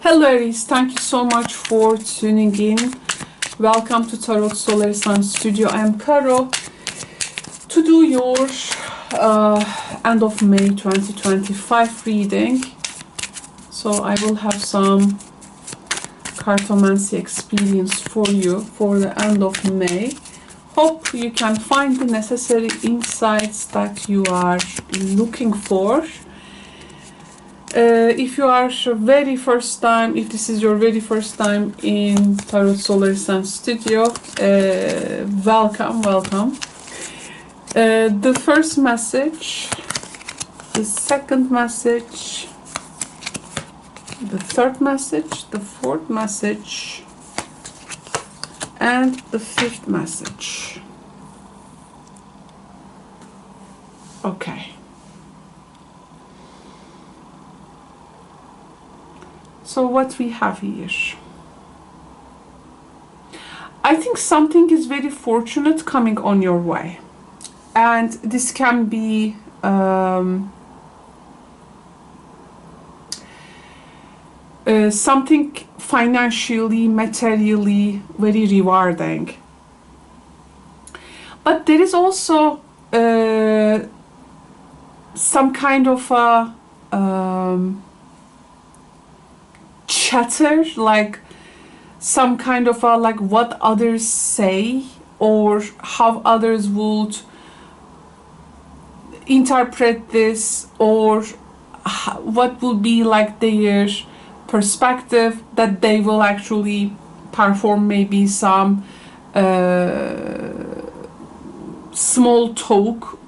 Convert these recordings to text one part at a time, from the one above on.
Hello Aries, thank you so much for tuning in. Welcome to Tarot Solar Sun Studio. I am Karo to do your end of May 2025 reading. So I will have some cartomancy experience for you for the end of May. Hope you can find the necessary insights that you are looking for. If you are very first time, if this is your very first time in Tarot Solar Sun Studio, welcome. The first message, the second message, the third message, the fourth message, and the fifth message. Okay. So what we have here, I think something is very fortunate coming on your way, and this can be something financially, materially very rewarding. But there is also some kind of a chatter, like some kind of a, like what others say or how others would interpret this, or what will be like their perspective, that they will actually perform maybe some small talk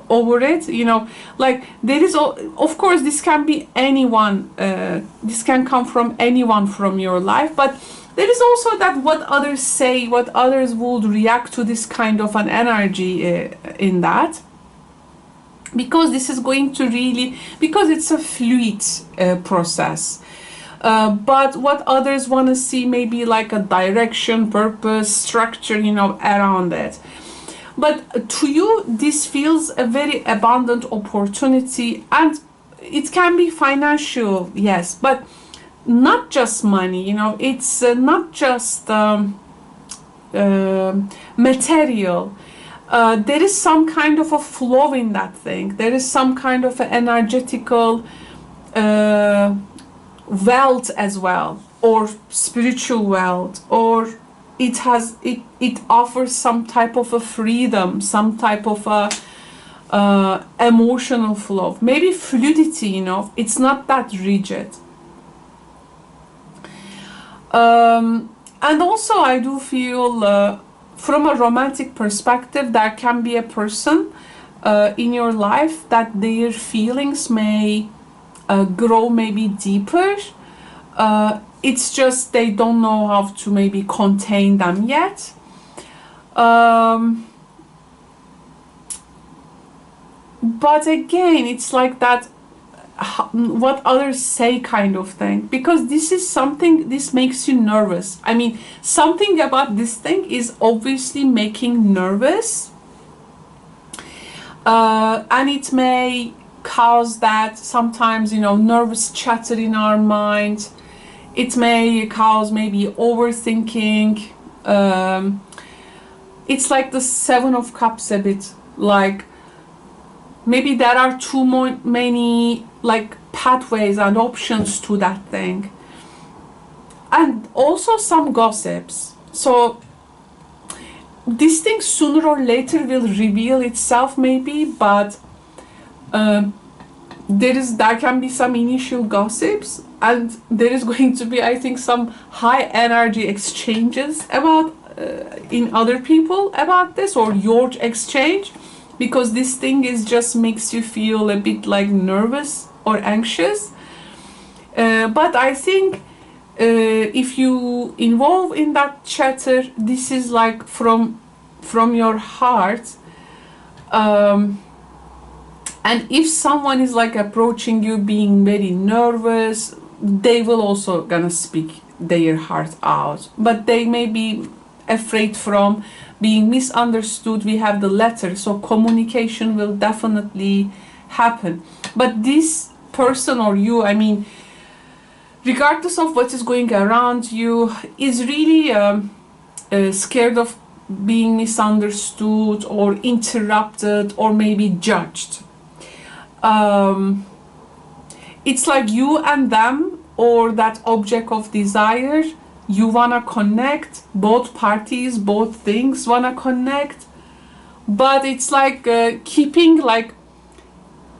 over it, you know, like there is, of course this can be anyone, this can come from anyone from your life, but there is also that what others say, what others would react to this kind of an energy in that, because this is going to really, because it's a fluid process. But what others want to see maybe like a direction, purpose, structure, you know, around it. But to you, this feels a very abundant opportunity, and it can be financial, yes, but not just money, you know, it's not just material. There is some kind of a flow in that thing. There is some kind of an energetical wealth as well, or spiritual wealth, or it offers some type of a freedom, some type of a emotional flow, maybe fluidity, you know, it's not that rigid. And also I do feel from a romantic perspective, there can be a person in your life that their feelings may grow maybe deeper. It's just they don't know how to maybe contain them yet. But again, it's like that what others say kind of thing, because this is something, this makes you nervous. I mean, something about this thing is obviously making nervous, and it may cause that sometimes, you know, nervous chatter in our mind. It may cause maybe overthinking. It's like the Seven of Cups a bit, like maybe there are too many like pathways and options to that thing, and also some gossips. So this thing sooner or later will reveal itself maybe, but there can be some initial gossips, and there is going to be, I think, some high energy exchanges about in other people about this, or your exchange, because this thing is just makes you feel a bit like nervous or anxious. But I think if you involve in that chatter, this is like from your heart. And if someone is like approaching you being very nervous, they will also gonna speak their heart out, but they may be afraid from being misunderstood. We have the letter, so communication will definitely happen. But this person or you, I mean, regardless of what is going around you, is really scared of being misunderstood or interrupted or maybe judged. It's like you and them, or that object of desire, you wanna connect, both parties, both things wanna connect, but it's like keeping, like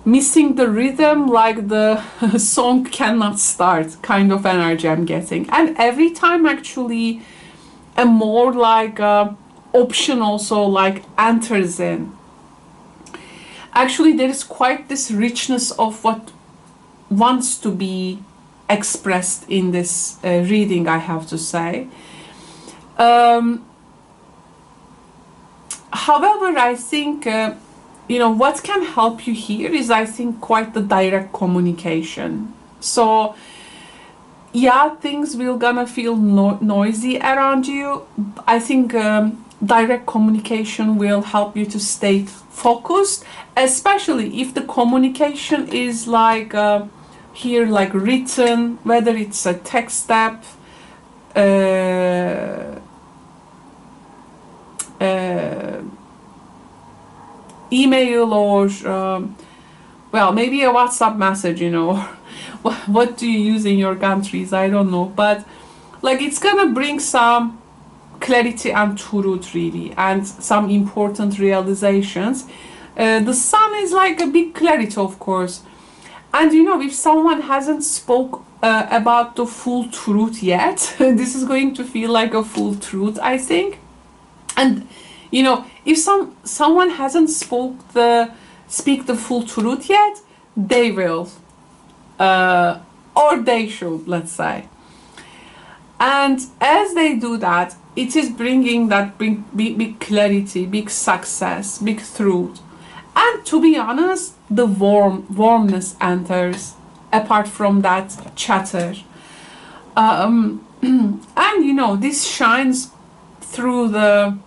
missing the rhythm, like the song cannot start kind of energy I'm getting. And every time actually a more like option also like enters in, actually there is quite this richness of what wants to be expressed in this reading, I have to say. However, I think you know, what can help you here is, I think, quite the direct communication. So yeah, things will gonna feel noisy around you. I think direct communication will help you to stay focused, especially if the communication is like here, like written, whether it's a text step, email, or well, maybe a WhatsApp message, you know. What do you use in your countries? I don't know, but like it's gonna bring some clarity and truth really, and some important realizations. The sun is like a big clarity, of course, and you know, if someone hasn't spoke about the full truth yet, this is going to feel like a full truth, I think. And you know, if someone hasn't speak the full truth yet, they will, or they should, let's say. And as they do that, it is bringing that big clarity, big success, big truth. And to be honest, the warmness enters apart from that chatter. And you know, this shines through the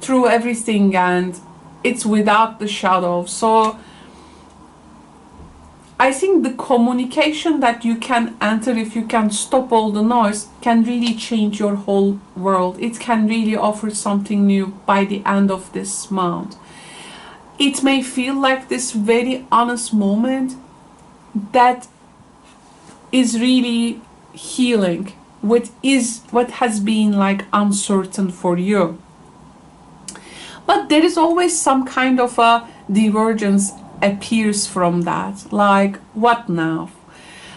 through everything, and it's without the shadow. So I think the communication that you can enter, if you can stop all the noise, can really change your whole world. It can really offer something new by the end of this month. It may feel like this very honest moment that is really healing what has been like uncertain for you. But there is always some kind of a divergence appears from that, like what now?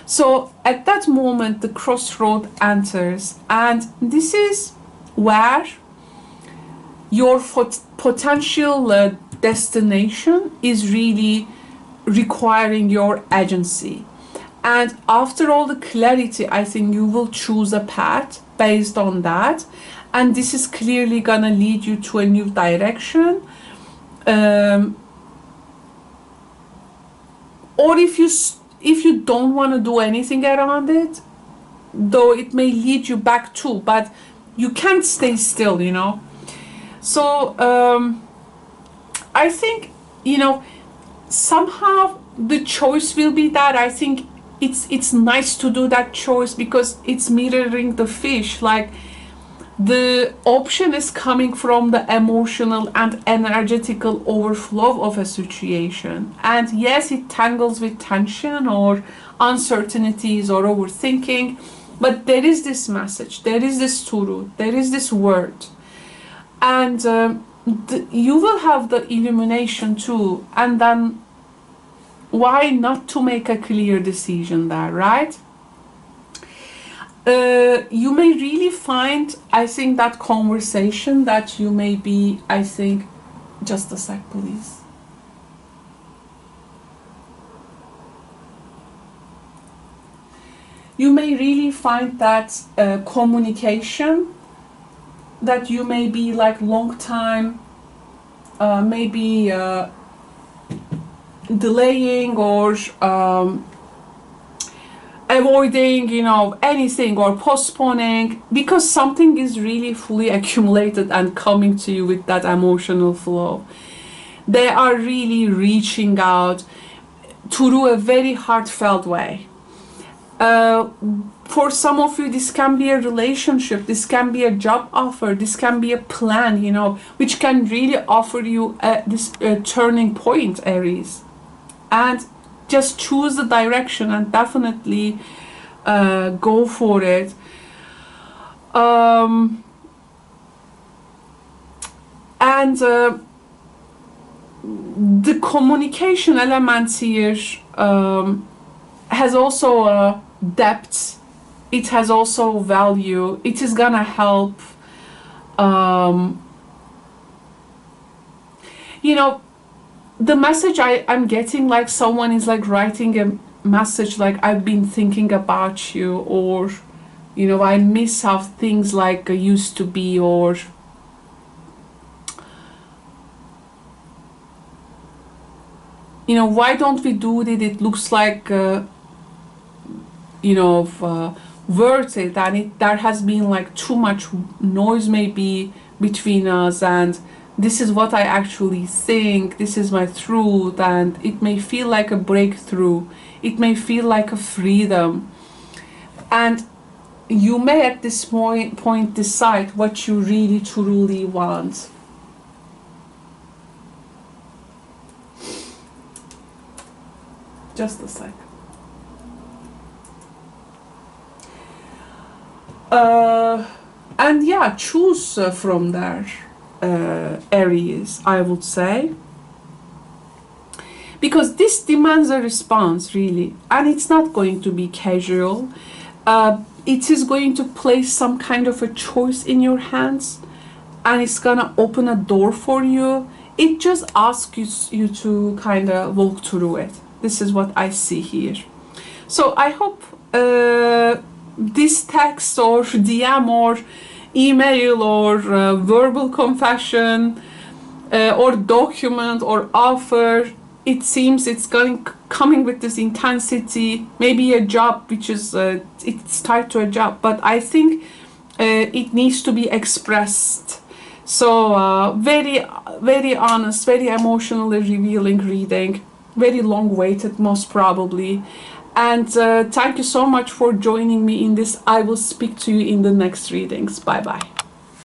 So at that moment the crossroad enters, and this is where your potential destination is really requiring your agency. And after all the clarity, I think you will choose a path based on that, and this is clearly gonna lead you to a new direction. Or if you don't want to do anything around it, though it may lead you back too, but you can't stay still, you know. So I think, you know, somehow the choice will be that. I think it's nice to do that choice because it's mirroring the fish, like the option is coming from the emotional and energetical overflow of a situation. And yes, it tangles with tension or uncertainties or overthinking, but there is this message, there is this truth, there is this word. And you will have the illumination too, and then why not to make a clear decision there, right? You may really find, I think, that conversation that you may be, I think, just a sec, please. You may really find that communication that you may be like long time, maybe delaying or avoiding, you know, anything, or postponing, because something is really fully accumulated and coming to you with that emotional flow. They are really reaching out, through a very heartfelt way. For some of you, this can be a relationship, this can be a job offer, this can be a plan, you know, which can really offer you this turning point, Aries. And just choose the direction and definitely go for it. The communication element here has also a depth, it has also value, it is gonna help. You know, the message I'm getting, like someone is like writing a message like, I've been thinking about you, or you know, I miss how things like used to be, or you know, why don't we do it? It looks like you know, worth it, and there has been like too much noise maybe between us, and this is what I actually think, this is my truth, and it may feel like a breakthrough, it may feel like a freedom, and you may at this point decide what you really truly want. Just a sec. And yeah, choose from there, Aries, I would say, because this demands a response really, and it's not going to be casual. It is going to place some kind of a choice in your hands, and it's gonna open a door for you. It just asks you to kind of walk through it. This is what I see here. So I hope this text or DM or email or verbal confession or document or offer, it seems it's coming with this intensity, maybe a job which is it's tied to a job, but I think it needs to be expressed. So very honest, very emotionally revealing reading, very long waited most probably. And thank you so much for joining me in this. I will speak to you in the next readings. Bye bye.